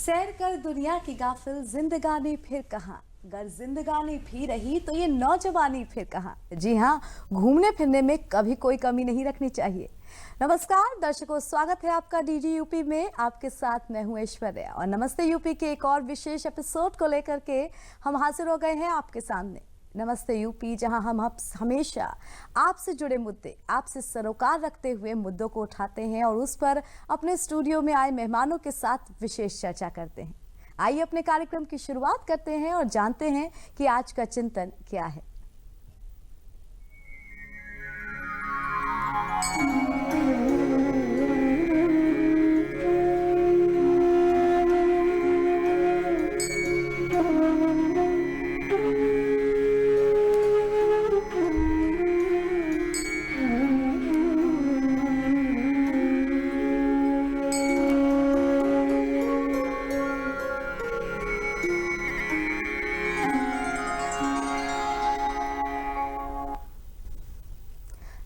सैर कर दुनिया की गाफिल जिंदगानी फिर कहाँ, अगर जिंदगानी भी रही तो ये नौजवानी फिर कहाँ। जी हाँ, घूमने फिरने में कभी कोई कमी नहीं रखनी चाहिए। नमस्कार दर्शकों, स्वागत है आपका डीडी यूपी में। आपके साथ मैं हूँ ऐश्वर्या और नमस्ते यूपी के एक और विशेष एपिसोड को लेकर के हम हाजिर हो गए हैं आपके सामने। नमस्ते यूपी, जहां हम हमेशा आपसे जुड़े मुद्दे, आपसे सरोकार रखते हुए मुद्दों को उठाते हैं और उस पर अपने स्टूडियो में आए मेहमानों के साथ विशेष चर्चा करते हैं। आइए अपने कार्यक्रम की शुरुआत करते हैं और जानते हैं कि आज का चिंतन क्या है।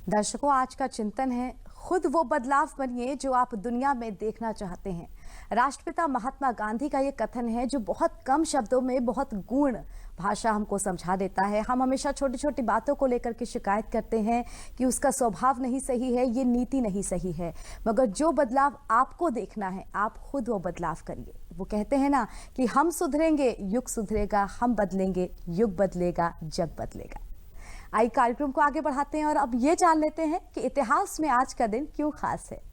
दर्शकों, आज का चिंतन है, खुद वो बदलाव बनिए जो आप दुनिया में देखना चाहते हैं। राष्ट्रपिता महात्मा गांधी का ये कथन है जो बहुत कम शब्दों में बहुत गूढ़ भाषा हमको समझा देता है। हम हमेशा छोटी छोटी बातों को लेकर के शिकायत करते हैं कि उसका स्वभाव नहीं सही है, ये नीति नहीं सही है, मगर जो बदलाव आपको देखना है आप खुद वो बदलाव करिए। वो कहते हैं ना कि हम सुधरेंगे युग सुधरेगा, हम बदलेंगे युग बदलेगा, जग बदलेगा। आइए कार्यक्रम को आगे बढ़ाते हैं और अब ये जान लेते हैं कि इतिहास में आज का दिन क्यों खास है।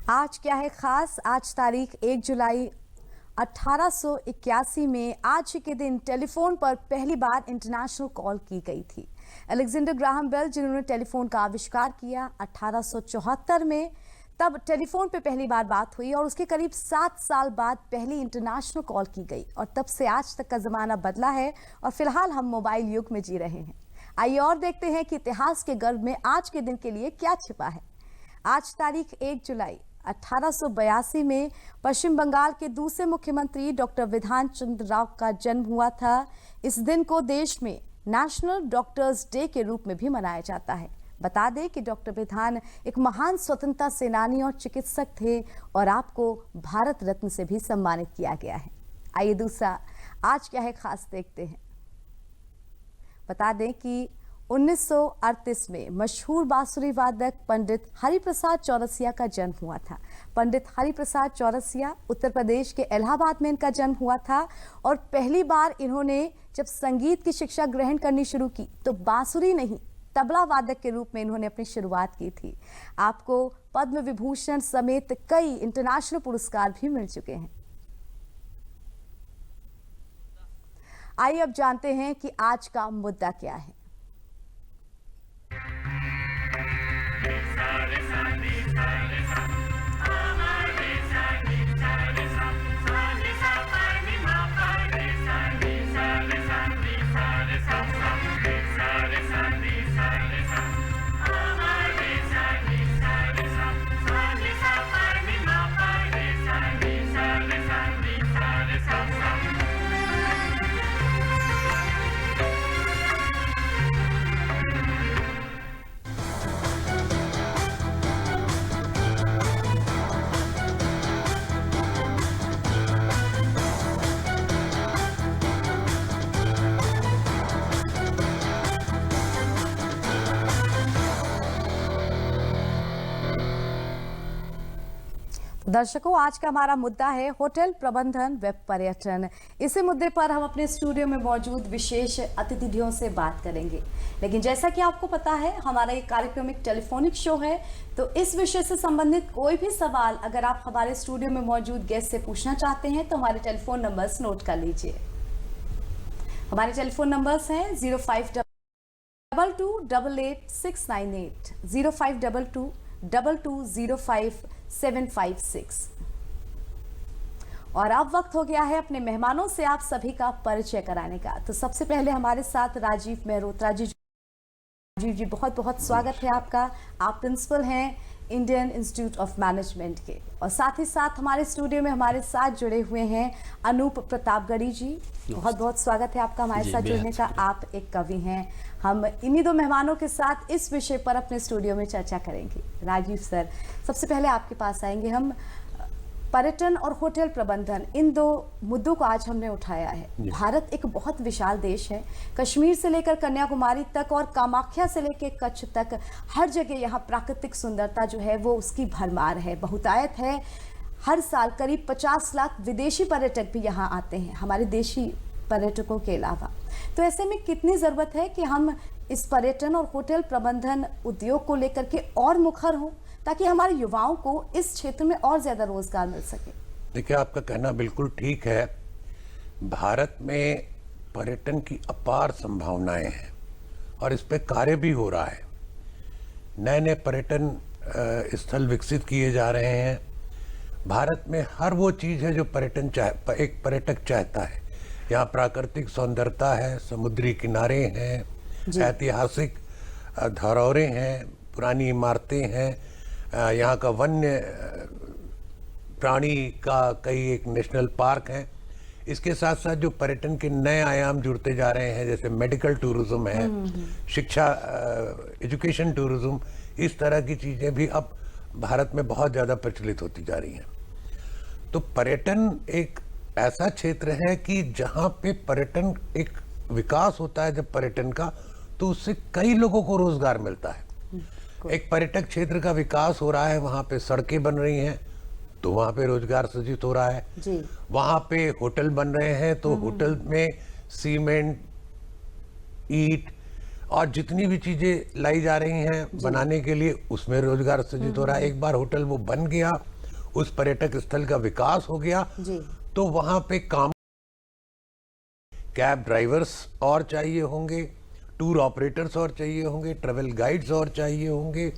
आज क्या है खास? आज तारीख 1 जुलाई 1881 में आज के दिन टेलीफोन पर पहली बार इंटरनेशनल कॉल की गई थी। अलेक्जेंडर ग्राहम बेल, जिन्होंने टेलीफोन का आविष्कार किया 1874 में, तब टेलीफोन पे पहली बार बात हुई और उसके करीब 7 साल बाद पहली इंटरनेशनल कॉल की गई और तब से आज तक का जमाना बदला है और फिलहाल हम मोबाइल युग में जी रहे हैं। आइए और देखते हैं कि इतिहास के गर्भ में आज के दिन के लिए क्या छिपा है। आज तारीख 1 जुलाई 1882 में पश्चिम बंगाल के दूसरे मुख्यमंत्री डॉक्टर विधान चंद्र राव का जन्म हुआ था। इस दिन को देश में नेशनल डॉक्टर्स डे के रूप में भी मनाया जाता है। बता दें कि डॉक्टर विधान एक महान स्वतंत्रता सेनानी और चिकित्सक थे और आपको भारत रत्न से भी सम्मानित किया गया है। आइए दूसरा आज क्या है खास देखते हैं। बता दें कि 1938 में मशहूर बांसुरी वादक पंडित हरिप्रसाद चौरसिया का जन्म हुआ था। पंडित हरिप्रसाद चौरसिया उत्तर प्रदेश के इलाहाबाद में इनका जन्म हुआ था और पहली बार इन्होंने जब संगीत की शिक्षा ग्रहण करनी शुरू की तो बांसुरी नहीं, तबला वादक के रूप में इन्होंने अपनी शुरुआत की थी। आपको पद्म विभूषण समेत कई इंटरनेशनल पुरस्कार भी मिल चुके हैं। आइए अब जानते हैं कि आज का मुद्दा क्या है। दर्शकों, आज का हमारा मुद्दा है होटल प्रबंधन व पर्यटन। इसी मुद्दे पर हम अपने स्टूडियो में मौजूद विशेष अतिथियों से बात करेंगे। लेकिन जैसा कि आपको पता है, हमारा ये कार्यक्रम एक टेलीफोनिक शो है, तो इस विषय से संबंधित कोई भी सवाल अगर आप हमारे स्टूडियो में मौजूद गेस्ट से पूछना चाहते हैं तो हमारे टेलीफोन नंबर्स नोट कर लीजिए। हमारे टेलीफोन नंबर्स हैं 0522888698, 05222205 756। और अब वक्त हो गया है अपने मेहमानों से आप सभी का परिचय कराने का। तो सबसे पहले हमारे साथ राजीव मेहरोत्रा जी। राजीव जी, बहुत बहुत स्वागत है आपका। आप प्रिंसिपल हैं इंडियन इंस्टीट्यूट ऑफ मैनेजमेंट के, और साथ ही साथ हमारे स्टूडियो में हमारे साथ जुड़े हुए हैं अनूप प्रतापगढ़ी जी। बहुत बहुत स्वागत है आपका हमारे साथ जुड़ने का। आप एक कवि हैं। हम इन्हीं दो मेहमानों के साथ इस विषय पर अपने स्टूडियो में चर्चा करेंगे। राजीव सर, सबसे पहले आपके पास आएंगे हम। पर्यटन और होटल प्रबंधन, इन दो मुद्दों को आज हमने उठाया है। भारत एक बहुत विशाल देश है। कश्मीर से लेकर कन्याकुमारी तक और कामाख्या से लेकर कच्छ तक हर जगह यहाँ प्राकृतिक सुंदरता जो है वो उसकी भरमार है, बहुतायत है। हर साल करीब 50 लाख विदेशी पर्यटक भी यहाँ आते हैं, हमारे देशी पर्यटकों के अलावा। तो ऐसे में कितनी ज़रूरत है कि हम इस पर्यटन और होटल प्रबंधन उद्योग को लेकर के और मुखर हों, ताकि हमारे युवाओं को इस क्षेत्र में और ज्यादा रोजगार मिल सके। देखिए, आपका कहना बिल्कुल ठीक है। भारत में पर्यटन की अपार संभावनाएं हैं और इस पे कार्य भी हो रहा है। नए नए पर्यटन स्थल विकसित किए जा रहे हैं। भारत में हर वो चीज़ है जो एक पर्यटक चाहता है। यहाँ प्राकृतिक सौंदर्यता है, समुद्री किनारे हैं, ऐतिहासिक धरोहरें हैं, पुरानी इमारतें हैं, यहाँ का वन्य प्राणी का कई एक नेशनल पार्क हैं। इसके साथ साथ जो पर्यटन के नए आयाम जुड़ते जा रहे हैं, जैसे मेडिकल टूरिज्म है, शिक्षा एजुकेशन टूरिज्म, इस तरह की चीज़ें भी अब भारत में बहुत ज़्यादा प्रचलित होती जा रही हैं। तो पर्यटन एक ऐसा क्षेत्र है कि जहाँ पे पर्यटन एक विकास होता है, जब पर्यटन का, तो उससे कई लोगों को रोजगार मिलता है। एक पर्यटक क्षेत्र का विकास हो रहा है, वहाँ पे सड़कें बन रही हैं तो वहाँ पे रोजगार सृजित हो रहा है जी। वहाँ पे होटल बन रहे हैं तो होटल में सीमेंट, ईंट और जितनी भी चीजें लाई जा रही हैं बनाने के लिए, उसमें रोजगार सृजित हो रहा है। एक बार होटल वो बन गया, उस पर्यटक स्थल का विकास हो गया जी। तो वहाँ पे कैब ड्राइवर्स और चाहिए होंगे, टूर ऑपरेटर्स और चाहिए होंगे, ट्रैवल गाइड्स और चाहिए होंगे,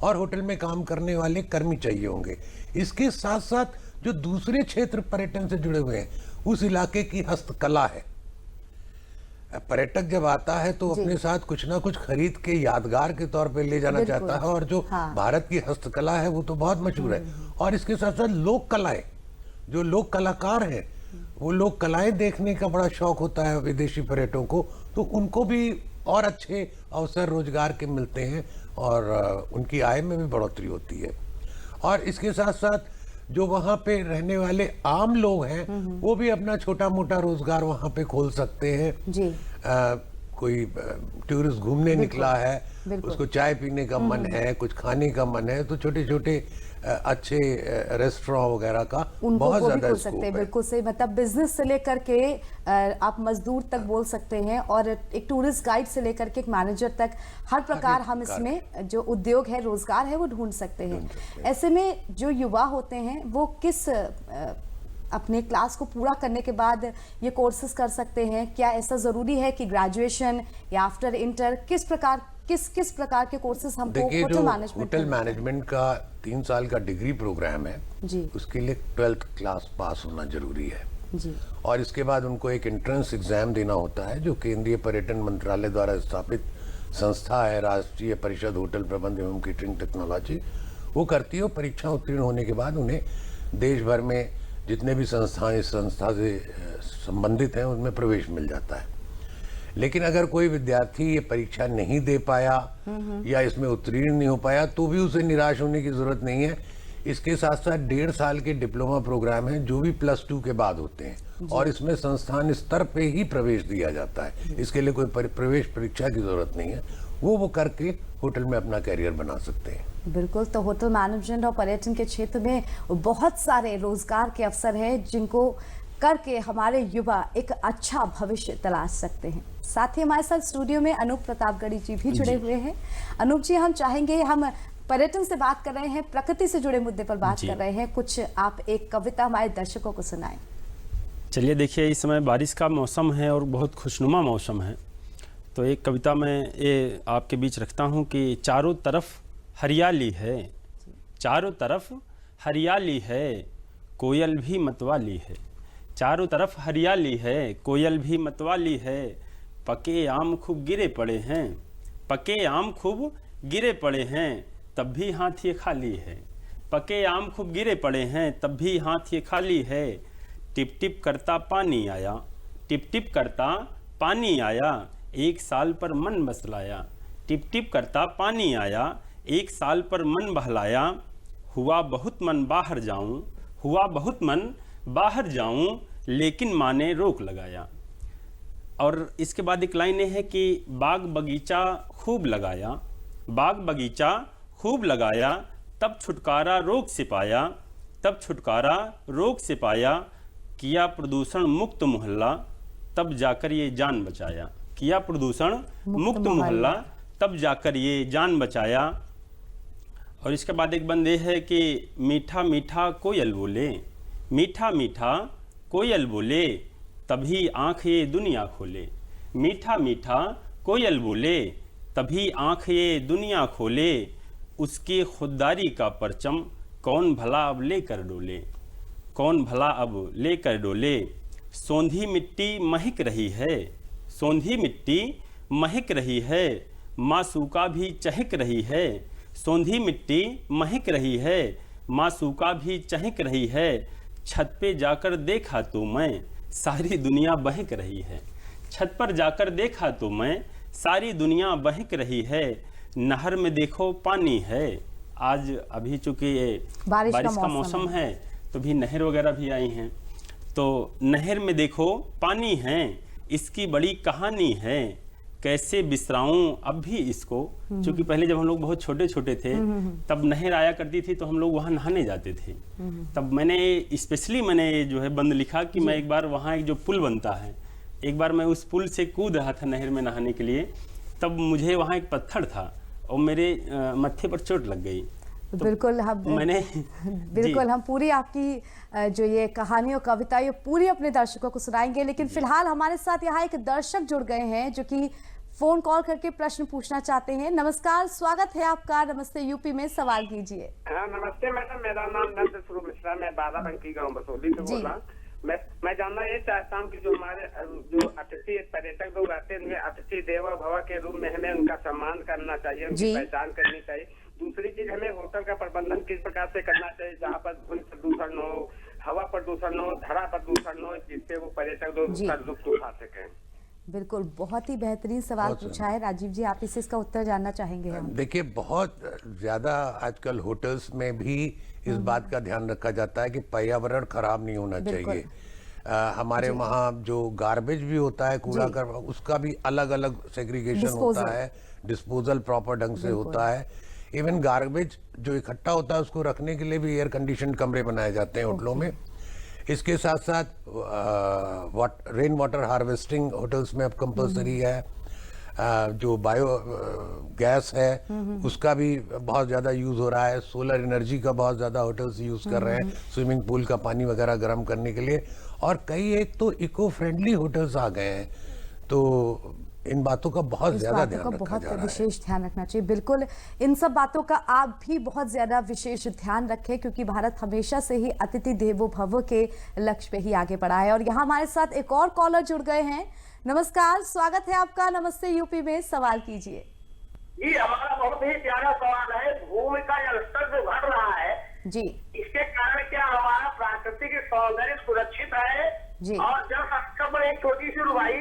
और होटल में काम करने वाले कर्मी चाहिए होंगे। इसके साथ साथ जो दूसरे क्षेत्र पर्यटन से जुड़े हुए हैं, उस इलाके की हस्तकला है। पर्यटक जब आता है तो अपने साथ कुछ ना कुछ खरीद के यादगार के तौर पे ले जाना चाहता है, और जो भारत की हस्तकला है वो तो बहुत मशहूर है। और इसके साथ साथ लोक कलाएं, जो लोक कलाकार हैं, वो लोक कलाएं देखने का बड़ा शौक होता है विदेशी पर्यटकों को, तो उनको भी और अच्छे अवसर रोजगार के मिलते हैं और उनकी आय में भी बढ़ोतरी होती है। और इसके साथ साथ जो वहाँ पे रहने वाले आम लोग हैं, वो भी अपना छोटा मोटा रोजगार वहाँ पे खोल सकते हैं जी। कोई टूरिस्ट घूमने निकला है, उसको चाय पीने का मन है, कुछ खाने का मन है, तो छोटे छोटे अच्छे रेस्टोरेंट वगैरह का बहुत ज्यादा स्कोप है। बिल्कुल सही, मतलब बिजनेस से लेकर के आप मजदूर तक बोल सकते हैं, और एक टूरिस्ट गाइड से लेकर के एक मैनेजर तक, हर प्रकार हम इसमें जो उद्योग है, रोजगार है, वो ढूंढ सकते हैं। ऐसे में जो युवा होते हैं वो किस अपने क्लास को पूरा करने के बाद ये कोर्सेज कर सकते हैं? क्या ऐसा जरूरी है कि ग्रेजुएशन या आफ्टर इंटर, किस प्रकार के कोर्सेज हमको होटल मैनेजमेंट का 3 साल का डिग्री प्रोग्राम है जी। उसके लिए 12th क्लास पास होना जरूरी है जी। और इसके बाद उनको एक एंट्रेंस एग्जाम देना होता है, जो केंद्रीय पर्यटन मंत्रालय द्वारा स्थापित संस्था है, राष्ट्रीय परिषद होटल प्रबंध एवं केटरिंग टेक्नोलॉजी, वो करती है। परीक्षा उत्तीर्ण होने के बाद उन्हें देश भर में जितने भी संस्थाएं इस संस्था से संबंधित हैं, उनमें प्रवेश मिल जाता है। लेकिन अगर कोई विद्यार्थी ये परीक्षा नहीं दे पाया या इसमें उत्तीर्ण नहीं हो पाया, तो भी उसे निराश होने की जरूरत नहीं है। इसके साथ साथ 1.5 साल के डिप्लोमा प्रोग्राम हैं, जो भी +2 के बाद होते हैं, और इसमें संस्थान स्तर पे ही प्रवेश दिया जाता है। इसके लिए कोई प्रवेश परीक्षा की जरूरत नहीं है, वो करके होटल में अपना करियर बना सकते हैं। बिल्कुल, तो होटल मैनेजमेंट और पर्यटन के क्षेत्र में बहुत सारे रोजगार के अवसर हैं, जिनको करके हमारे युवा एक अच्छा भविष्य तलाश सकते हैं। साथ ही हमारे साथ स्टूडियो में अनूप प्रतापगढ़ी जी भी जुड़े हुए हैं। अनूप जी, हम चाहेंगे, हम पर्यटन से बात कर रहे हैं, प्रकृति से जुड़े मुद्दे पर बात कर रहे हैं, कुछ आप एक कविता हमारे दर्शकों को सुनाएं। चलिए, देखिए, इस समय बारिश का मौसम है और बहुत खुशनुमा मौसम है, तो एक कविता मैं ये आपके बीच रखता हूँ कि चारों तरफ हरियाली है, चारों तरफ हरियाली है, कोयल भी मतवाली है। चारों तरफ हरियाली है, कोयल भी मतवाली है। पके आम खूब गिरे पड़े हैं, पके आम खूब गिरे पड़े हैं, तब भी हाथ ये खाली है। पके आम खूब गिरे पड़े हैं, तब भी हाथ ये खाली है। टिप टिप करता पानी आया, टिप टिप करता पानी आया, 1 साल पर मन बसलाया। टिप टिप करता पानी आया, 1 साल पर मन बहलाया। हुआ बहुत मन बाहर जाऊं, हुआ बहुत मन बाहर जाऊं, लेकिन माँ ने रोक लगाया। और इसके बाद एक लाइन है कि बाग बगीचा खूब लगाया, बाग बगीचा खूब लगाया, तब छुटकारा रोग से पाया, तब छुटकारा रोग से पाया। किया प्रदूषण मुक्त मोहल्ला, तब जाकर ये जान बचाया। किया प्रदूषण मुक्त मोहल्ला, तब जाकर ये जान बचाया। और इसके बाद एक बंद ये है कि मीठा मीठा कोयल बोले, मीठा मीठा कोयल बोले, तभी आँख ये दुनिया खोले। मीठा मीठा कोयल बोले, तभी आँख ये दुनिया खोले। उसकी खुददारी का परचम कौन भला अब लेकर डोले, कौन भला अब लेकर डोले। सोंधी मिट्टी महक रही है, सोंधी मिट्टी महक रही है, मासूका भी चहक रही है। सोंधी मिट्टी महक रही है, मासूका भी चहक रही है। छत पे जाकर देखा तो मैं, सारी दुनिया बहक रही है। छत पर जाकर देखा तो मैं, सारी दुनिया बहक रही है। नहर में देखो पानी है, आज अभी चूंकि ये बारिश का मौसम है तो भी नहर वगैरह भी आई हैं। तो नहर में देखो पानी है, इसकी बड़ी कहानी है। कैसे बिसराऊं अब भी इसको, क्योंकि पहले जब हम लोग बहुत छोटे छोटे थे तब नहर आया करती थी तो हम लोग वहाँ नहाने जाते थे। तब मैंने स्पेशली जो है बंद लिखा कि मैं एक बार वहाँ एक जो पुल बनता है, एक बार मैं उस पुल से कूद रहा था नहर में नहाने के लिए, तब मुझे वहाँ एक पत्थर था और मेरे मत्थे पर चोट लग गई। तो बिल्कुल हम पूरी आपकी जो ये कहानी और कविता ये पूरी अपने दर्शकों को सुनाएंगे, लेकिन फिलहाल हमारे साथ यहाँ एक दर्शक जुड़ गए हैं जो कि फोन कॉल करके प्रश्न पूछना चाहते हैं। नमस्कार, स्वागत है आपका नमस्ते यूपी में, सवाल कीजिए। हाँ नमस्ते मैडम, मेरा नाम नंद स्वरूप मिश्रा, मैं बाराबंकी गांव बसोली से बोल रहा। मैं जानना ये चाहता हूँ कि जो हमारे जो अतिथि पर्यटक लोग आते हैं उनमें अतिथि देवो भव के रूप में हमें उनका सम्मान करना चाहिए, उनकी पहचान करनी चाहिए। दूसरी चीज, हमें होटल का प्रबंधन किस प्रकार से करना चाहिए जहाँ पर ध्वनि प्रदूषण हो, हवा प्रदूषण हो, धरा प्रदूषण हो, जिससे वो पर्यटक लोग उसका लुत्फ उठा सकें। बिल्कुल, बहुत ही बेहतरीन सवाल पूछा है राजीव जी, आप इसका उत्तर जानना चाहेंगे हम। देखिए, बहुत ज्यादा आजकल होटल्स में भी इस बात का ध्यान रखा जाता है कि पर्यावरण खराब नहीं होना चाहिए। हमारे वहाँ जो गार्बेज भी होता है, कूड़ा कर, उसका भी अलग अलग सेग्रीगेशन होता है, डिस्पोजल प्रॉपर ढंग से होता है। इवन गार्बेज जो इकट्ठा होता है उसको रखने के लिए भी एयर कंडीशन कमरे बनाए जाते हैं होटलों में। इसके साथ साथ रेन वाटर हार्वेस्टिंग होटल्स में अब कंपलसरी है। जो बायो गैस है उसका भी बहुत ज़्यादा यूज़ हो रहा है। सोलर एनर्जी का बहुत ज़्यादा होटल्स यूज़ कर रहे हैं स्विमिंग पूल का पानी वगैरह गर्म करने के लिए। और कई एक तो इको फ्रेंडली होटल्स आ गए हैं, तो इन बातों का बहुत ज्यादा ध्यान रखा जा रहा है। विशेष ध्यान रखना चाहिए। बिल्कुल, इन सब बातों का आप भी बहुत ज्यादा विशेष ध्यान रखें, क्योंकि भारत हमेशा से ही अतिथि देवो भव के लक्ष्य पे ही आगे बढ़ा है। और यहाँ हमारे साथ एक और कॉलर जुड़ गए हैं। नमस्कार, स्वागत है आपका नमस्ते यूपी में, सवाल कीजिए। जी, हमारा बहुत ही प्यारा सवाल है। भूमि का जलस्तर जो बढ़ रहा है जी, इसके कारण क्या हमारा प्राकृतिक सौंदर्य सुरक्षित है? जी, और जल संकट पर एक छोटी सी रुबाई,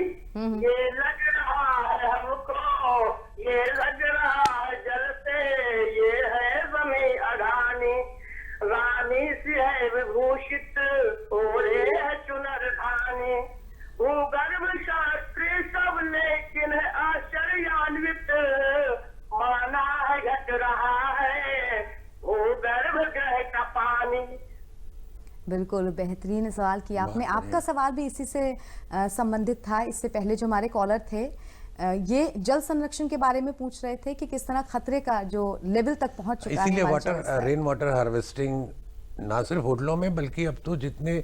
ये लग रहा है हमको, ये लग रहा है जल से, ये है जमी अघानी, रानी सी है विभूषित, ओढ़े है चुनर धानी, भूगर्भ शास्त्री सब लेकिन है आश्चर्यान्वित, माना है घट रहा है भूगर्भ ग्रह का पानी। बिल्कुल बेहतरीन सवाल किया आपने। आपका सवाल भी इसी से संबंधित था। इससे पहले जो हमारे कॉलर थे ये जल संरक्षण के बारे में पूछ रहे थे कि किस तरह खतरे का जो लेवल तक पहुंच चुका है। इसीलिए रेन वाटर हार्वेस्टिंग ना सिर्फ होटलों में बल्कि अब तो जितने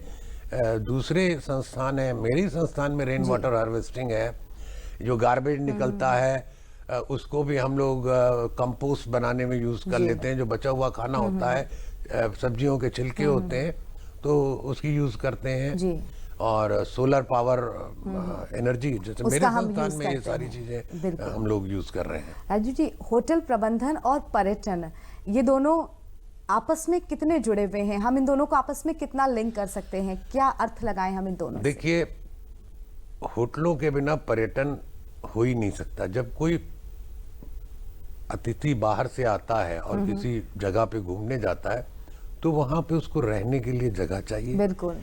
दूसरे संस्थान हैं, मेरी संस्थान में रेन वाटर हार्वेस्टिंग है। जो गार्बेज निकलता है उसको भी हम लोग कंपोस्ट बनाने में यूज कर लेते हैं। जो बचा हुआ खाना होता है, सब्जियों के छिलके होते हैं, तो उसकी यूज करते हैं जी। और सोलर पावर एनर्जी, जैसे मेरे उसका हम संस्थान use में ये करते सारी हैं। चीजें बिल्कुल। हम लोग यूज कर रहे हैं। राजू जी, होटल प्रबंधन और पर्यटन ये दोनों आपस में कितने जुड़े हुए हैं? हम इन दोनों को आपस में कितना लिंक कर सकते हैं? क्या अर्थ लगाएं हम इन दोनों से? देखिए, होटलों के बिना पर्यटन हो ही नहीं सकता। जब कोई अतिथि बाहर से आता है और किसी जगह पे घूमने जाता है तो वहां पे उसको रहने के लिए जगह चाहिए, बिल्कुल।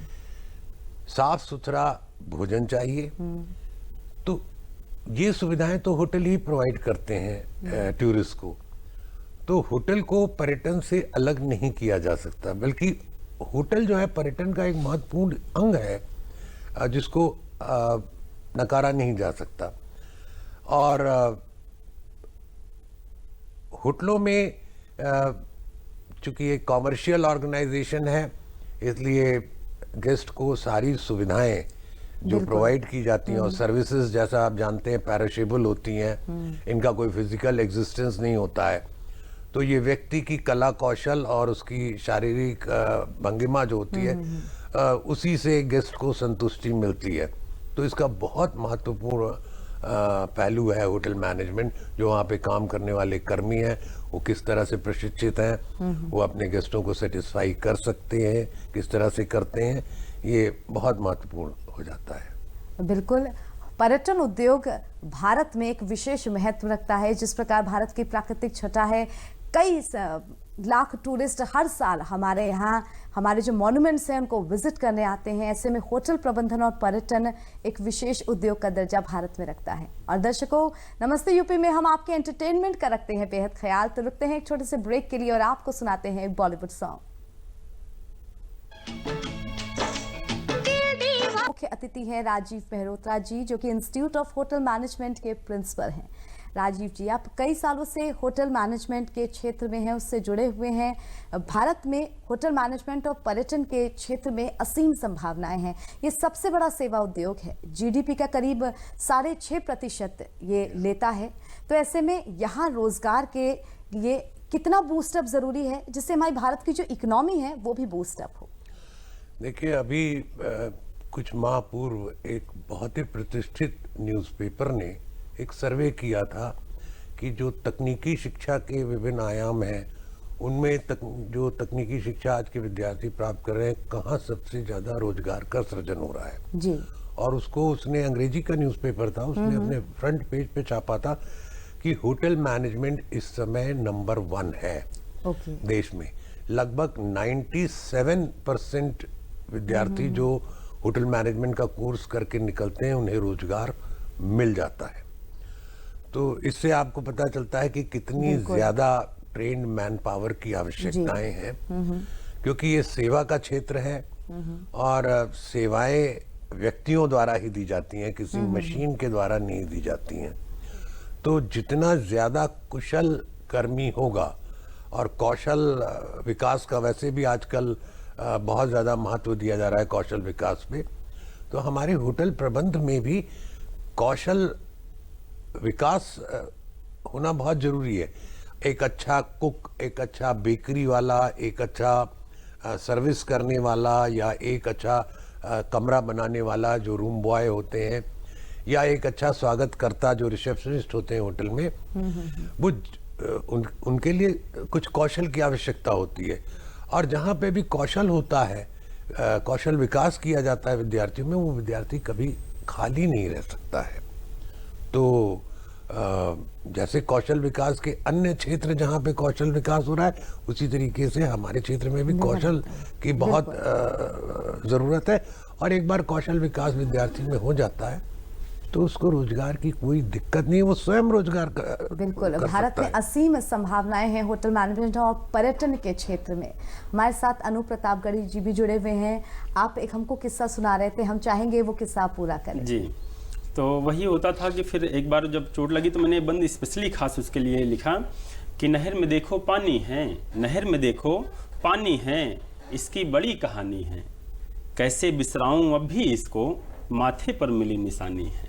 साफ सुथरा भोजन चाहिए। तो ये सुविधाएं तो होटल ही प्रोवाइड करते हैं टूरिस्ट को। तो होटल को पर्यटन से अलग नहीं किया जा सकता, बल्कि होटल जो है पर्यटन का एक महत्वपूर्ण अंग है जिसको नकारा नहीं जा सकता। और होटलों में चूंकि एक कॉमर्शियल ऑर्गेनाइजेशन है, इसलिए गेस्ट को सारी सुविधाएं जो प्रोवाइड की जाती हैं और सर्विसेज, जैसा आप जानते हैं, पैरिशेबल होती हैं, इनका कोई फिजिकल एग्जिस्टेंस नहीं होता है। तो ये व्यक्ति की कला कौशल और उसकी शारीरिक भंगिमा जो होती है उसी से गेस्ट को संतुष्टि मिलती है। तो इसका बहुत महत्वपूर्ण पहलू है होटल मैनेजमेंट। जो वहाँ पे काम करने वाले कर्मी हैं वो किस तरह से प्रशिक्षित हैं, वो अपने गेस्टों को सेटिस्फाई कर सकते हैं, किस तरह से करते हैं, ये बहुत महत्वपूर्ण हो जाता है। बिल्कुल। पर्यटन उद्योग भारत में एक विशेष महत्व रखता है। जिस प्रकार भारत की प्राकृतिक छटा है, कई लाख टूरिस्ट हर साल हमारे यहाँ हमारे जो मॉन्यूमेंट्स हैं उनको विजिट करने आते हैं। ऐसे में होटल प्रबंधन और पर्यटन एक विशेष उद्योग का दर्जा भारत में रखता है। और दर्शकों, नमस्ते यूपी में हम आपके एंटरटेनमेंट का रखते हैं बेहद ख्याल। तो रुकते हैं एक छोटे से ब्रेक के लिए और आपको सुनाते हैं एक बॉलीवुड सॉन्ग। मुख्य अतिथि हैं राजीव मेहरोत्रा जी, जो कि इंस्टीट्यूट ऑफ होटल मैनेजमेंट के प्रिंसिपल हैं। राजीव जी, आप कई सालों से होटल मैनेजमेंट के क्षेत्र में हैं, उससे जुड़े हुए हैं। भारत में होटल मैनेजमेंट और पर्यटन के क्षेत्र में असीम संभावनाएं हैं। ये सबसे बड़ा सेवा उद्योग है, जीडीपी का करीब 6.5% ये लेता है। तो ऐसे में यहाँ रोजगार के लिए कितना बूस्टअप जरूरी है, जिससे हमारी भारत की जो इकोनॉमी है वो भी बूस्टअप हो? देखिए, अभी कुछ माह पूर्व एक बहुत ही प्रतिष्ठित न्यूज़पेपर ने एक सर्वे किया था कि जो तकनीकी शिक्षा के विभिन्न आयाम हैं उनमें जो तकनीकी शिक्षा आज के विद्यार्थी प्राप्त कर रहे हैं, कहाँ सबसे ज़्यादा रोजगार का सृजन हो रहा है जी। और उसको उसने, अंग्रेजी का न्यूज़पेपर था, उसने अपने फ्रंट पेज पे छापा था कि होटल मैनेजमेंट इस समय नंबर 1 है देश में। लगभग 97% विद्यार्थी जो होटल मैनेजमेंट का कोर्स करके निकलते हैं उन्हें रोजगार मिल जाता है। तो इससे आपको पता चलता है कि कितनी ज्यादा ट्रेन्ड मैन पावर की आवश्यकताएं हैं, क्योंकि ये सेवा का क्षेत्र है और सेवाएं व्यक्तियों द्वारा ही दी जाती हैं, किसी मशीन के द्वारा नहीं दी जाती हैं। तो जितना ज्यादा कुशल कर्मी होगा, और कौशल विकास का वैसे भी आजकल बहुत ज़्यादा महत्व दिया जा रहा है कौशल विकास पे, तो हमारे होटल प्रबंध में भी कौशल विकास होना बहुत जरूरी है। एक अच्छा कुक, एक अच्छा बेकरी वाला, एक अच्छा सर्विस करने वाला, या एक अच्छा कमरा बनाने वाला जो रूम बॉय होते हैं, या एक अच्छा स्वागतकर्ता जो रिसेप्शनिस्ट होते हैं होटल में, वो उनके लिए कुछ कौशल की आवश्यकता होती है। और जहाँ पे भी कौशल होता है, कौशल विकास किया जाता है विद्यार्थियों में, वो विद्यार्थी कभी खाली नहीं रह सकता है। तो जैसे कौशल विकास के अन्य क्षेत्र जहाँ पे कौशल विकास हो रहा है, उसी तरीके से हमारे क्षेत्र में भी कौशल की बहुत ज़रूरत है। और एक बार कौशल विकास विद्यार्थी में हो जाता है तो उसको रोजगार की कोई दिक्कत नहीं है, वो स्वयं रोजगार बिल्कुल। कर भारत सकता में है। असीम संभावनाएं हैं होटल मैनेजमेंट और पर्यटन के क्षेत्र में। हमारे साथ अनूप प्रतापगढ़ी जी भी जुड़े हुए हैं। आप एक हमको किस्सा सुना रहे थे, हम चाहेंगे वो किस्सा आप पूरा करें। जी, तो वही होता था कि फिर एक बार जब चोट लगी तो मैंने बंद स्पेशली खास उसके लिए लिखा कि नहर में देखो पानी है, नहर में देखो पानी है, इसकी बड़ी कहानी है, कैसे बिसराऊं अब भी इसको, माथे पर मिली निशानी है।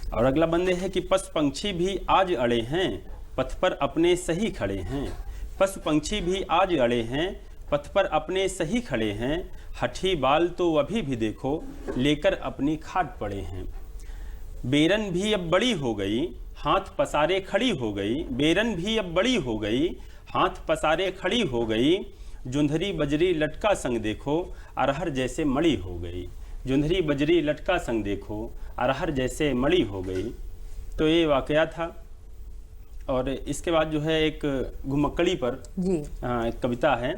और अगला बंदे है कि पशु पंछी भी आज अड़े हैं, पथ पर अपने सही खड़े हैं, पशु पंछी भी आज अड़े हैं, पथ पर अपने सही खड़े हैं, हठी बाल तो अभी भी देखो लेकर अपनी खाट पड़े हैं। बेरन भी अब बड़ी हो गई, हाथ पसारे खड़ी हो गई। बेरन भी अब बड़ी हो गई, हाथ पसारे खड़ी हो गई। जुंधरी बजरी लटका संग देखो, अरहर जैसे मड़ी हो गई। जुंधरी बजरी लटका संग देखो, अरहर जैसे मड़ी हो गई। तो ये वाकया था। और इसके बाद जो है एक घुमक्कड़ी पर जी एक कविता है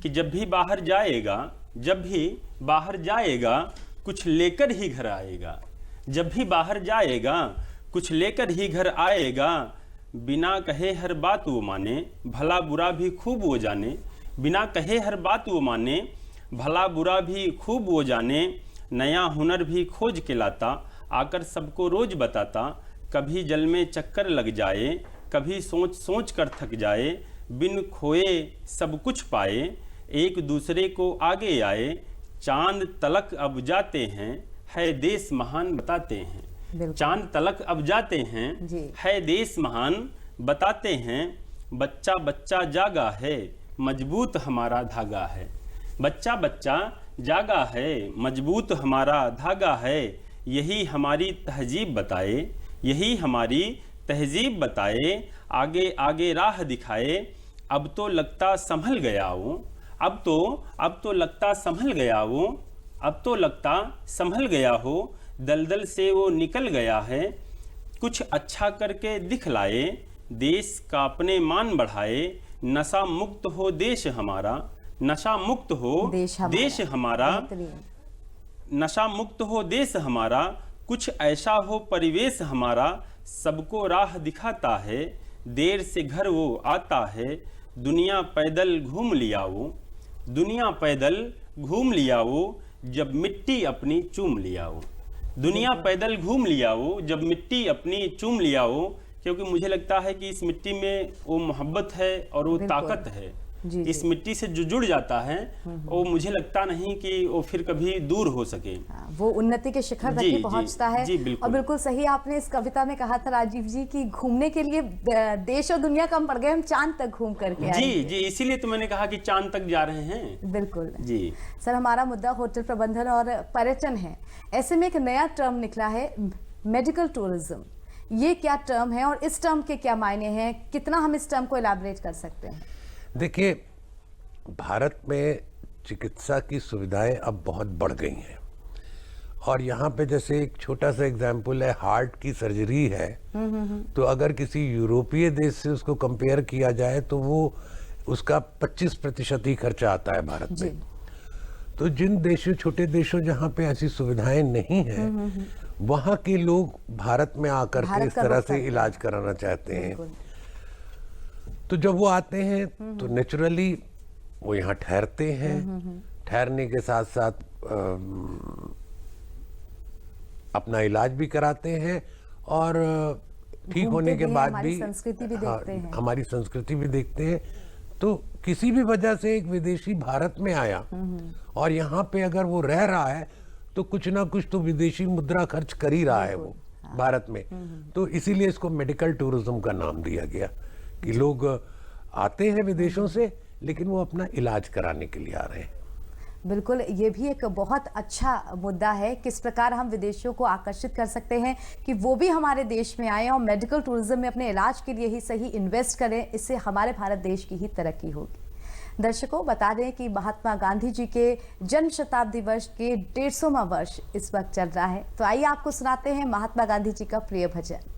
कि जब भी बाहर जाएगा, जब भी बाहर जाएगा कुछ लेकर ही घर आएगा। जब भी बाहर जाएगा कुछ लेकर ही घर आएगा। बिना कहे हर बात वो माने, भला बुरा भी खूब वो जाने। बिना कहे हर बात वो माने, भला बुरा भी खूब वो जाने। नया हुनर भी खोज के लाता, आकर सबको रोज बताता। कभी जल में चक्कर लग जाए, कभी सोच सोच कर थक जाए। बिन खोए सब कुछ पाए, एक दूसरे को आगे आए। चांद तलक अब जाते हैं, है देश महान बताते हैं। बिल्कुल। चांद तलक अब जाते हैं, जी। है देश महान बताते हैं। बच्चा बच्चा जागा है, मजबूत हमारा धागा है। बच्चा बच्चा जागा है, मजबूत हमारा धागा है। यही हमारी तहजीब बताए, यही हमारी तहजीब बताए। आगे आगे राह दिखाए, अब तो लगता संभल गया वो। अब तो लगता संभल गया वो। अब तो लगता संभल गया हो। दलदल से वो निकल गया है। कुछ अच्छा करके दिखलाए, देश का अपने मान बढ़ाए। नशा मुक्त हो देश हमारा, नशा मुक्त हो देश हमारा। बेहतरीन। नशा मुक्त हो देश हमारा। कुछ ऐसा हो परिवेश हमारा, सबको राह दिखाता है। देर से घर वो आता है, दुनिया पैदल घूम लिया वो। दुनिया पैदल घूम लिया वो, जब मिट्टी अपनी चूम लिया वो। दुनिया पैदल घूम लिया वो, जब मिट्टी अपनी चूम लिया वो। क्योंकि मुझे लगता है कि इस मिट्टी में वो मोहब्बत है और वो ताकत है। जी, इस मिट्टी से जो जुड़ जाता है वो मुझे लगता नहीं कि वो फिर कभी दूर हो सके। वो उन्नति के शिखर तक जी, ही जी, पहुंचता है। जी, बिल्कुल। और बिल्कुल सही आपने इस कविता में कहा था राजीव जी कि घूमने के लिए देश और दुनिया कम पड़ गए, हम चांद तक घूम करके आए। जी जी, इसीलिए तो मैंने कहा कि चांद तक जा रहे हैं। बिल्कुल जी सर, हमारा मुद्दा होटल प्रबंधन और पर्यटन है। ऐसे में एक नया टर्म निकला है, मेडिकल टूरिज्म। ये क्या टर्म है और इस टर्म के क्या मायने हैं? कितना हम इस टर्म को इलैबोरेट कर सकते हैं? देखिए, भारत में चिकित्सा की सुविधाएं अब बहुत बढ़ गई हैं और यहाँ पे जैसे एक छोटा सा एग्जाम्पल है, हार्ट की सर्जरी है तो अगर किसी यूरोपीय देश से उसको कंपेयर किया जाए तो वो उसका 25% ही खर्चा आता है भारत में। तो जिन देशों, छोटे देशों जहाँ पे ऐसी सुविधाएं नहीं हैं, वहाँ के लोग भारत में आकर के इस तरह से इलाज कराना चाहते हैं। तो जब वो आते हैं तो नेचुरली वो यहाँ ठहरते हैं। ठहरने के साथ साथ अपना इलाज भी कराते हैं और ठीक होने के बाद भी संस्कृति भी देखते हैं। हमारी संस्कृति भी देखते हैं। तो किसी भी वजह से एक विदेशी भारत में आया और यहाँ पे अगर वो रह रहा है तो कुछ ना कुछ तो विदेशी मुद्रा खर्च कर ही रहा है वो भारत में। तो इसीलिए इसको मेडिकल टूरिज्म का नाम दिया गया कि लोग आते हैं विदेशों से लेकिन वो अपना इलाज कराने के लिए आ रहे हैं। बिल्कुल, ये भी एक बहुत अच्छा मुद्दा है, किस प्रकार हम विदेशियों को आकर्षित कर सकते हैं कि वो भी हमारे देश में आए और मेडिकल टूरिज्म में अपने इलाज के लिए ही सही इन्वेस्ट करें। इससे हमारे भारत देश की ही तरक्की होगी। दर्शकों, बता दें कि महात्मा गांधी जी के जन्म शताब्दी वर्ष के 150वां वर्ष इस वक्त चल रहा है। तो आइए आपको सुनाते हैं महात्मा गांधी जी का प्रिय भजन।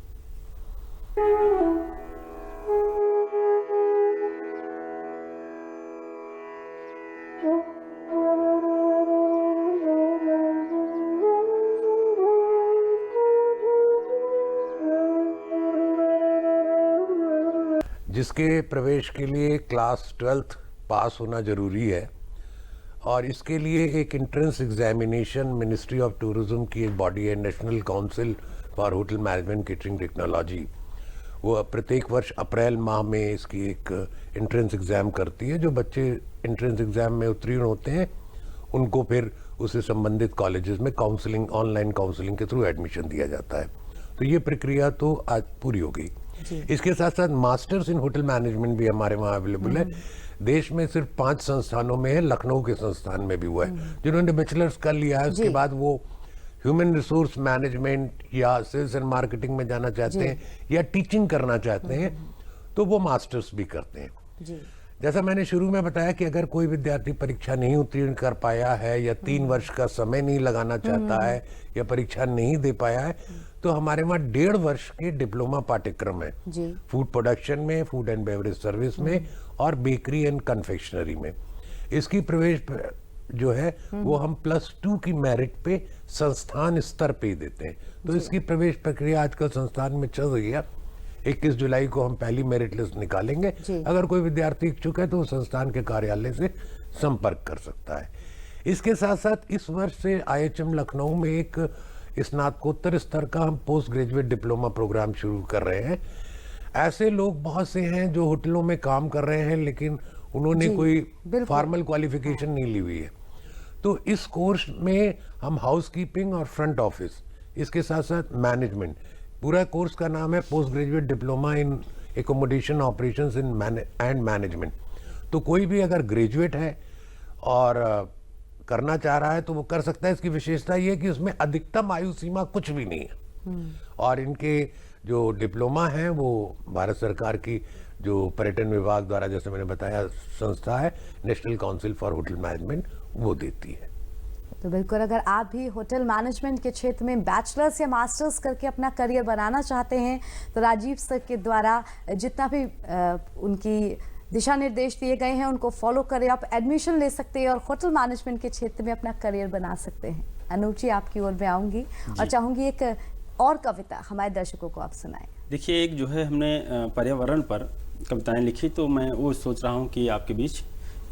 जिसके प्रवेश के लिए क्लास 12th पास होना जरूरी है और इसके लिए एक entrance examination ministry of tourism की एक बॉडी है, national council for hotel management catering technology. वो प्रत्येक वर्ष अप्रैल माह में इसकी एक एंट्रेंस एग्ज़ाम करती है। जो बच्चे एंट्रेंस एग्ज़ाम में उत्तीर्ण होते हैं उनको फिर उससे संबंधित कॉलेजेस में काउंसलिंग, ऑनलाइन काउंसलिंग के थ्रू एडमिशन दिया जाता है। तो ये प्रक्रिया तो आज पूरी हो गई। इसके साथ साथ मास्टर्स इन होटल मैनेजमेंट भी हमारे वहाँ अवेलेबल है। देश में सिर्फ 5 संस्थानों में है, लखनऊ के संस्थान में भी हुआ है। जिन्होंने बैचलर्स कर लिया है, उसके बाद वो ह्यूमन रिसोर्स मैनेजमेंट या सेल्स एंड मार्केटिंग में जाना चाहते हैं या टीचिंग करना चाहते हैं, तो वो मास्टर्स भी करते हैं। जी। जैसा मैंने शुरू में बताया कि अगर कोई विद्यार्थी परीक्षा नहीं उत्तीर्ण कर पाया है या 3 वर्ष का समय नहीं लगाना चाहता है या परीक्षा नहीं दे पाया है, तो हमारे वहाँ 1.5 वर्ष के डिप्लोमा पाठ्यक्रम है, फूड प्रोडक्शन में, फूड एंड बेवरेज सर्विस में और बेकरी एंड कन्फेक्शनरी में। इसकी प्रवेश जो है वो हम +2 की मेरिट पे संस्थान स्तर पे ही देते हैं। तो इसकी प्रवेश प्रक्रिया आजकल संस्थान में चल रही है। 21 जुलाई को हम पहली मेरिट लिस्ट निकालेंगे। अगर कोई विद्यार्थी इच्छुक है तो वो संस्थान के कार्यालय से संपर्क कर सकता है। इसके साथ साथ इस वर्ष से IHM लखनऊ में एक स्नातकोत्तर स्तर का हम पोस्ट ग्रेजुएट डिप्लोमा प्रोग्राम शुरू कर रहे हैं। ऐसे लोग बहुत से हैं जो होटलों में काम कर रहे हैं लेकिन उन्होंने कोई फॉर्मल क्वालिफिकेशन नहीं ली हुई है। तो इस कोर्स में हम हाउसकीपिंग और फ्रंट ऑफिस, इसके साथ साथ मैनेजमेंट, पूरा कोर्स का नाम है post graduate diploma in accommodation operations in and management. तो कोई भी अगर ग्रेजुएट है और करना चाह रहा है तो वो कर सकता है। इसकी विशेषता ये है कि उसमें अधिकतम आयु सीमा कुछ भी नहीं है और इनके जो डिप्लोमा हैं वो भारत सरकार की जो पर्यटन विभाग द्वारा, जैसे मैंने बताया, संस्था है national council for hotel management, वो देती है। तो बिल्कुल, अगर आप भी होटल मैनेजमेंट के क्षेत्र में बैचलर्स या मास्टर्स करके अपना करियर बनाना चाहते हैं तो राजीव सर के द्वारा जितना भी उनकी दिशा निर्देश दिए गए हैं उनको फॉलो करें। आप एडमिशन ले सकते हैं और होटल मैनेजमेंट के क्षेत्र में अपना करियर बना सकते हैं। अनूप जी, आपकी ओर में आऊंगी और चाहूंगी एक और कविता हमारे दर्शकों को आप सुनाएं। देखिए, एक जो है हमने पर्यावरण पर कविताएं लिखी, तो मैं वो सोच रहा हूँ कि आपके बीच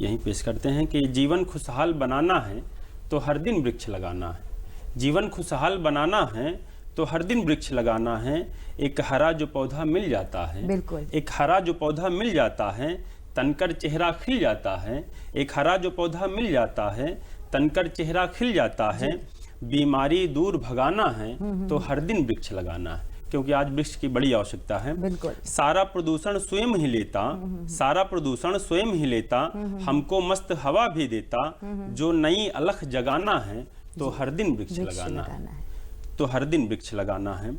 यहीं पेश करते हैं कि जीवन खुशहाल बनाना है तो हर दिन वृक्ष लगाना है। जीवन खुशहाल बनाना है तो हर दिन वृक्ष लगाना है। एक हरा जो पौधा मिल जाता है, बिल्कुल, एक हरा जो पौधा मिल जाता है तनकर चेहरा खिल जाता है। एक हरा जो पौधा मिल जाता है तनकर चेहरा खिल जाता है। बीमारी दूर भगाना है तो हर दिन वृक्ष लगाना है, क्योंकि आज वृक्ष की बड़ी आवश्यकता है। बिल्कुल। सारा प्रदूषण स्वयं ही लेता, सारा प्रदूषण स्वयं ही लेता, हमको मस्त हवा भी देता। जो नई अलख जगाना है तो हर दिन वृक्ष लगाना है, तो हर दिन वृक्ष लगाना है।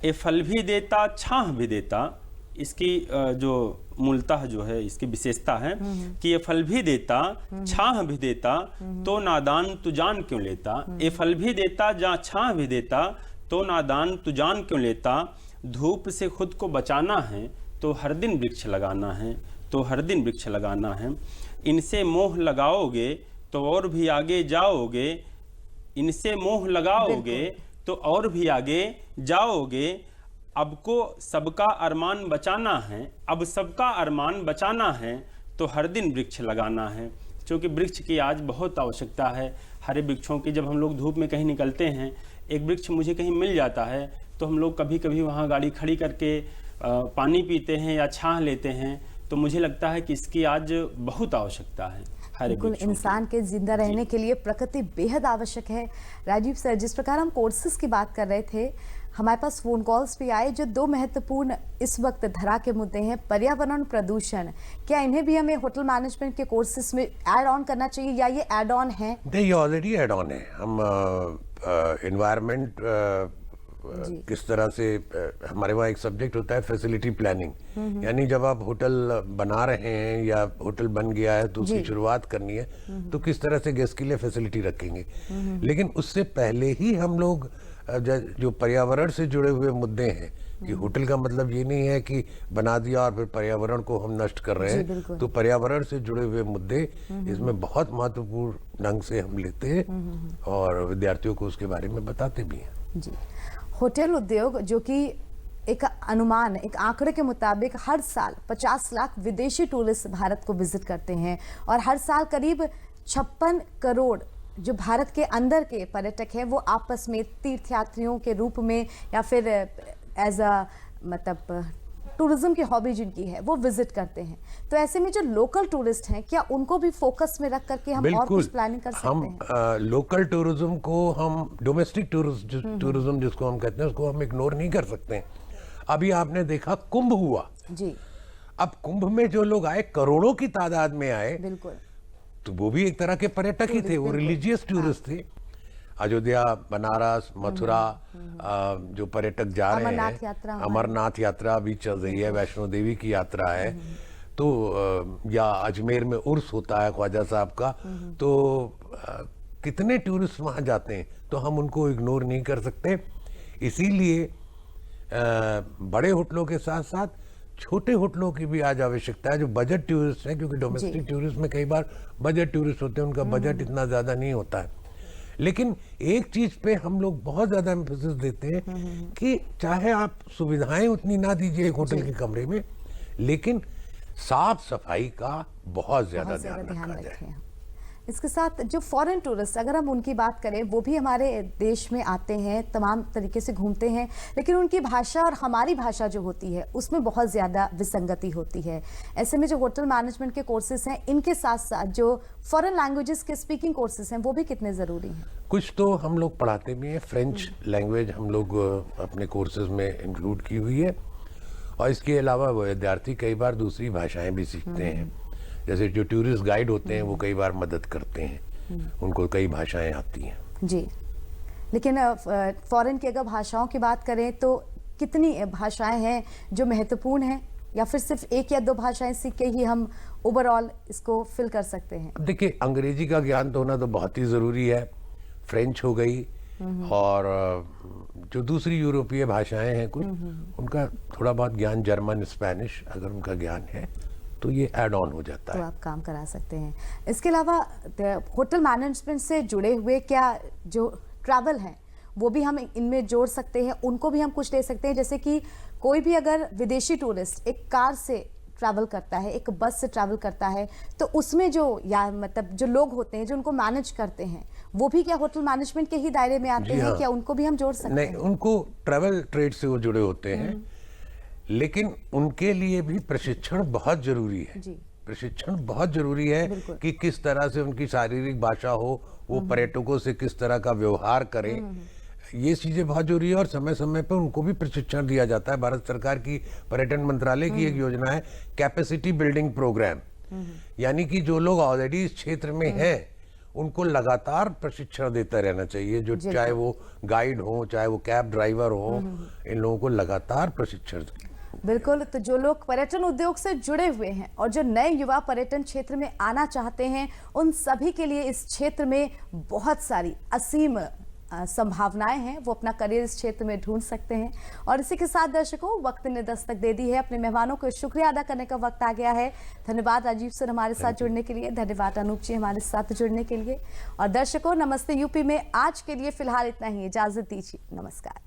ये फल भी देता, छाह भी देता। इसकी जो मूलतः जो है इसकी विशेषता है कि ये फल भी देता, छाह भी देता, तो नादान तू जान क्यों लेता। ये फल भी देता, जहाँ छाह भी देता, तो नादान तू जान क्यों लेता। धूप से खुद को बचाना है तो हर दिन वृक्ष लगाना है, तो हर दिन वृक्ष लगाना है। इनसे मोह लगाओगे तो और भी आगे जाओगे, इनसे मोह लगाओगे तो और भी आगे जाओगे। अब को सबका अरमान बचाना है, अब सबका अरमान बचाना है, तो हर दिन वृक्ष लगाना है। क्योंकि वृक्ष की आज बहुत आवश्यकता है। हरे वृक्षों की, जब हम लोग धूप में कहीं निकलते हैं, एक वृक्ष मुझे कहीं मिल जाता है तो हम लोग कभी कभी वहाँ गाड़ी खड़ी करके पानी पीते हैं या छाह लेते हैं। तो मुझे लगता है कि इसकी आज बहुत आवश्यकता है। बिल्कुल, इंसान के जिंदा रहने के लिए प्रकृति बेहद आवश्यक है। राजीव सर, जिस प्रकार हम कोर्सेज की बात कर रहे थे, हमारे पास फोन कॉल्स भी आए जो 2 महत्वपूर्ण इस वक्त धरा के मुद्दे हैं, पर्यावरण, प्रदूषण। क्या इन्हें भी हमें होटल मैनेजमेंट के कोर्सेज में ऐड ऑन करना चाहिए या ये ऐड ऑन है? नहीं, ये ऑलरेडी ऐड ऑन है। हम एनवायरनमेंट किस तरह से, हमारे वहाँ एक सब्जेक्ट होता है फैसिलिटी प्लानिंग, यानी जब आप होटल बना रहे हैं या होटल बन गया है तो उसकी शुरुआत करनी है तो किस तरह से गेस्ट के लिए फैसिलिटी रखेंगे। लेकिन उससे पहले ही हम लोग जो पर्यावरण से जुड़े हुए मुद्दे हैं, कि होटल का मतलब ये नहीं है कि बना दिया और फिर पर्यावरण को हम नष्ट कर रहे हैं। तो पर्यावरण से जुड़े हुए मुद्दे इसमें बहुत महत्वपूर्ण ढंग से हम लेते हैं और विद्यार्थियों को उसके बारे में बताते भी हैं। जी। होटल उद्योग, जो कि एक अनुमान, एक आंकड़े के मुताबिक हर साल 50 लाख विदेशी टूरिस्ट भारत को विजिट करते हैं और हर साल करीब 56 करोड़ जो भारत के अंदर के पर्यटक हैं वो आपस में तीर्थयात्रियों के रूप में या फिर एज अ मतलब टूरिज्म की हॉबी जिनकी है वो विजिट करते हैं। तो ऐसे में जो लोकल टूरिस्ट हैं, क्या उनको भी फोकस में रख करके हम और कुछ प्लानिंग कर सकते हैं? हम लोकल टूरिज्म को, हम डोमेस्टिक टूरिज्म जिसको हम कहते हैं, उसको हम इग्नोर नहीं कर सकते हैं। अभी आपने देखा कुंभ हुआ जी, अब कुंभ में जो लोग आए, करोड़ों की तादाद में आए, बिल्कुल तो वो भी एक तरह के पर्यटक ही थे, वो रिलीजियस टूरिस्ट थे। अयोध्या, बनारस, मथुरा जो पर्यटक जा रहे अमरनाथ हैं, यात्रा अमरनाथ यात्रा भी चल रही है, वैष्णो देवी की यात्रा है, तो या अजमेर में उर्स होता है ख्वाजा साहब का, तो कितने टूरिस्ट वहां जाते हैं, तो हम उनको इग्नोर नहीं कर सकते। इसीलिए बड़े होटलों के साथ साथ छोटे होटलों की भी आज आवश्यकता है, जो बजट टूरिस्ट हैं, क्योंकि डोमेस्टिक टूरिस्ट में कई बार बजट टूरिस्ट होते हैं, उनका बजट इतना ज्यादा नहीं होता है। लेकिन एक चीज पे हम लोग बहुत ज्यादा एम्फेसिस देते हैं कि चाहे आप सुविधाएं उतनी ना दीजिए एक होटल के कमरे में, लेकिन साफ सफाई का बहुत ज्यादा ध्यान रखा जाए। रखें। इसके साथ जो फॉरेन टूरिस्ट, अगर हम उनकी बात करें, वो भी हमारे देश में आते हैं, तमाम तरीके से घूमते हैं, लेकिन उनकी भाषा और हमारी भाषा जो होती है उसमें बहुत ज़्यादा विसंगति होती है। ऐसे में जो होटल मैनेजमेंट के कोर्सेज हैं, इनके साथ साथ जो फॉरेन लैंग्वेजेस के स्पीकिंग कोर्सेज हैं, वो भी कितने ज़रूरी हैं? कुछ तो हम लोग पढ़ाते भी हैं, फ्रेंच लैंग्वेज हम लोग अपने कोर्सेज में इंक्लूड की हुई है, और इसके अलावा विद्यार्थी कई बार दूसरी भाषाएं भी सीखते हैं। जैसे जो टूरिस्ट गाइड होते हैं वो कई बार मदद करते हैं, उनको कई भाषाएं आती हैं। जी, लेकिन फॉरेन की अगर भाषाओं की बात करें तो कितनी भाषाएं हैं जो महत्वपूर्ण हैं, या फिर सिर्फ एक या दो भाषाएं सीख के ही हम ओवरऑल इसको फिल कर सकते हैं? अब देखिए, अंग्रेजी का ज्ञान तो होना तो बहुत ही ज़रूरी है, फ्रेंच हो गई, और जो दूसरी यूरोपीय भाषाएं हैं कुछ, उनका थोड़ा बहुत ज्ञान, जर्मन, स्पेनिश अगर उनका ज्ञान है तो ये ऐड ऑन हो जाता तो है। आप काम करा सकते हैं। इसके अलावा होटल मैनेजमेंट से जुड़े हुए क्या जो ट्रैवल हैं वो भी हम इनमें जोड़ सकते हैं, उनको भी हम कुछ दे सकते हैं? जैसे कि कोई भी अगर विदेशी टूरिस्ट एक कार से ट्रैवल करता है, एक बस से ट्रैवल करता है, तो उसमें जो या मतलब जो लोग होते हैं जो उनको मैनेज करते हैं, वो भी क्या होटल मैनेजमेंट के ही दायरे में आते हैं? क्या उनको भी हम जोड़ सकते नहीं, हैं? उनको ट्रैवल ट्रेड से वो जुड़े होते हैं, लेकिन उनके लिए भी प्रशिक्षण बहुत जरूरी है। जी। प्रशिक्षण बहुत जरूरी है कि किस तरह से उनकी शारीरिक भाषा हो, वो पर्यटकों से किस तरह का व्यवहार करें, ये चीजें बहुत जरूरी है, और समय समय पर उनको भी प्रशिक्षण दिया जाता है। भारत सरकार की पर्यटन मंत्रालय की एक योजना है कैपेसिटी बिल्डिंग प्रोग्राम, यानी कि जो लोग ऑलरेडी इस क्षेत्र में हैं उनको लगातार प्रशिक्षण देता रहना चाहिए, जो चाहे वो गाइड हो, चाहे वो कैब ड्राइवर हो, इन लोगों को लगातार प्रशिक्षण। बिल्कुल, तो जो लोग पर्यटन उद्योग से जुड़े हुए हैं और जो नए युवा पर्यटन क्षेत्र में आना चाहते हैं, उन सभी के लिए इस क्षेत्र में बहुत सारी असीम संभावनाएं हैं, वो अपना करियर इस क्षेत्र में ढूंढ सकते हैं। और इसी के साथ दर्शकों, वक्त ने दस्तक दे दी है, अपने मेहमानों को शुक्रिया अदा करने का वक्त आ गया है। धन्यवाद राजीव सर हमारे साथ जुड़ने के लिए, धन्यवाद अनूप जी हमारे साथ जुड़ने के लिए, और दर्शकों नमस्ते यूपी में आज के लिए फिलहाल इतना ही, इजाजत दीजिए, नमस्कार।